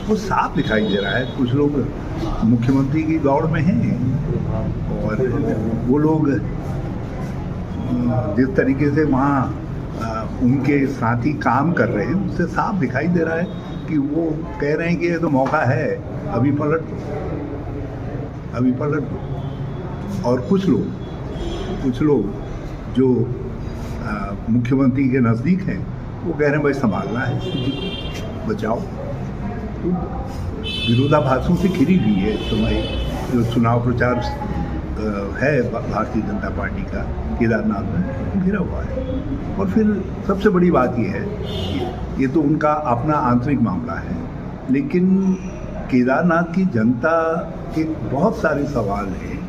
वो साफ दिखाई दे रहा है। कुछ लोग मुख्यमंत्री की दौड़ में हैं और वो लोग जिस तरीके से वहाँ उनके साथी काम कर रहे हैं उससे साफ दिखाई दे रहा है कि वो कह रहे हैं कि ये तो मौका है, अभी पलट दो, अभी पलट दो। और कुछ लोग जो मुख्यमंत्री के नज़दीक हैं वो कह रहे हैं भाई संभालना है स्थिति को, बचाओ। तो विरोधाभासों से घिरी हुई है इस समय जो चुनाव प्रचार है भारतीय जनता पार्टी का केदारनाथ में घिरा हुआ है। और फिर सबसे बड़ी बात ये है, ये तो उनका अपना आंतरिक मामला है, लेकिन केदारनाथ की जनता के बहुत सारे सवाल हैं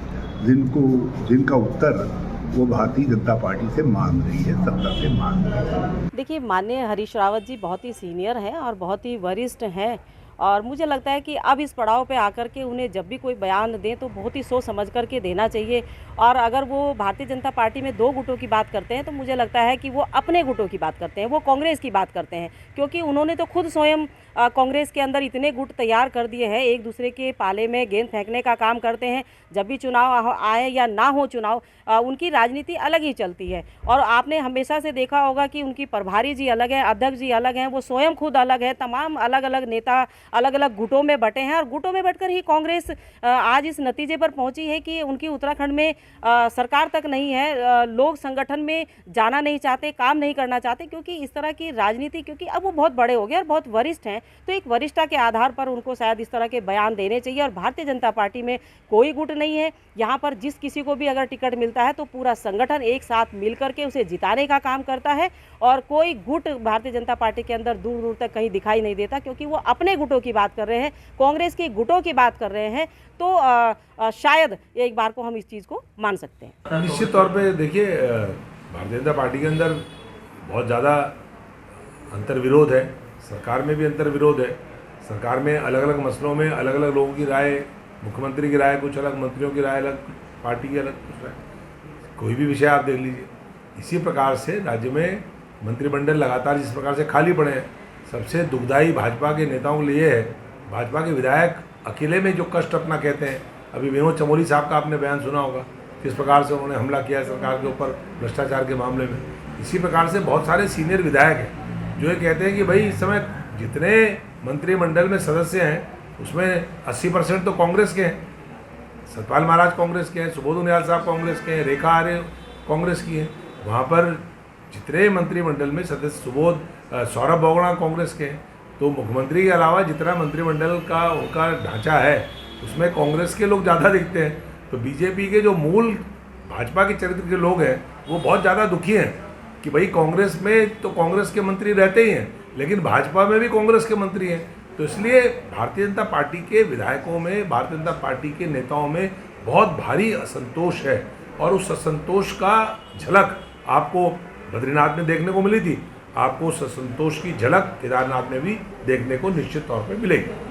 जिनका उत्तर वो भारतीय जनता पार्टी से मांग रही है, सत्ता से मांग रही है। देखिए, माननीय हरीश रावत जी बहुत ही सीनियर हैं और बहुत ही वरिष्ठ हैं और मुझे लगता है कि अब इस पड़ाव पे आकर के उन्हें जब भी कोई बयान दें तो बहुत ही सोच समझ करके देना चाहिए। और अगर वो भारतीय जनता पार्टी में दो गुटों की बात करते हैं तो मुझे लगता है कि वो अपने गुटों की बात करते हैं, वो कांग्रेस की बात करते हैं, क्योंकि उन्होंने तो खुद स्वयं कांग्रेस के अंदर इतने गुट तैयार कर दिए हैं, एक दूसरे के पाले में गेंद फेंकने का काम करते हैं। जब भी चुनाव आए या ना हो चुनाव, उनकी राजनीति अलग ही चलती है। और आपने हमेशा से देखा होगा कि उनकी प्रभारी जी अलग हैं, अध्यक्ष जी अलग हैं, वो स्वयं खुद अलग है, तमाम अलग अलग नेता अलग अलग गुटों में बटे हैं। और गुटों में बटकर ही कांग्रेस आज इस नतीजे पर पहुंची है कि उनकी उत्तराखंड में सरकार तक नहीं है, लोग संगठन में जाना नहीं चाहते, काम नहीं करना चाहते, क्योंकि इस तरह की राजनीति, क्योंकि अब वो बहुत बड़े हो गए और बहुत वरिष्ठ हैं, तो एक वरिष्ठता के आधार पर उनको शायद इस तरह के बयान देने चाहिए। और भारतीय जनता पार्टी में कोई गुट नहीं है, यहाँ पर जिस किसी को भी अगर टिकट मिलता है तो पूरा संगठन एक साथ मिल करके उसे जिताने का काम करता है और कोई गुट भारतीय जनता पार्टी के अंदर दूर दूर तक कहीं दिखाई नहीं देता, क्योंकि वो अपने गुटों की बात कर रहे हैं, कांग्रेस के गुटों की बात कर रहे हैं। तो शायद एक बार को हम इस चीज़ को मान सकते हैं। निश्चित तौर पे देखिए, भारतीय जनता पार्टी के अंदर बहुत ज़्यादा अंतर्विरोध है, सरकार में भी अंतर्विरोध है। सरकार में अलग अलग मसलों में अलग अलग लोगों की राय, मुख्यमंत्री की राय कुछ अलग, मंत्रियों की राय अलग, पार्टी की अलग कुछ राय, कोई भी विषय आप देख लीजिए। इसी प्रकार से राज्य में मंत्रिमंडल लगातार जिस प्रकार से खाली पड़े हैं, सबसे दुखदायी भाजपा के नेताओं के लिए है, भाजपा के विधायक अकेले में जो कष्ट अपना कहते हैं। अभी विनोद चमोली साहब का आपने बयान सुना होगा, किस प्रकार से उन्होंने हमला किया सरकार के ऊपर भ्रष्टाचार के मामले में। इसी प्रकार से बहुत सारे सीनियर विधायक हैं जो ये कहते हैं कि भाई इस समय जितने मंत्रिमंडल में सदस्य हैं उसमें 80% तो कांग्रेस के हैं। सतपाल महाराज कांग्रेस के हैं, सुबोध उनियाल साहब कांग्रेस के हैं, रेखा आर्य कांग्रेस की हैं। वहाँ पर जितने मंत्रिमंडल में सदस्य सौरभ बोगड़ा कांग्रेस के हैं। तो मुख्यमंत्री के अलावा जितना मंत्रिमंडल का उनका ढांचा है उसमें कांग्रेस के लोग ज़्यादा दिखते हैं। तो बीजेपी के जो मूल भाजपा के चरित्र के लोग हैं वो बहुत ज़्यादा दुखी हैं कि भाई कांग्रेस में तो कांग्रेस के मंत्री रहते ही हैं, लेकिन भाजपा में भी कांग्रेस के मंत्री हैं। तो इसलिए भारतीय जनता पार्टी के विधायकों में, भारतीय जनता पार्टी के नेताओं में बहुत भारी असंतोष है। और उस असंतोष का झलक आपको बद्रीनाथ में देखने को मिली थी, आपको उस असंतोष की झलक केदारनाथ में भी देखने को निश्चित तौर पर मिलेगी।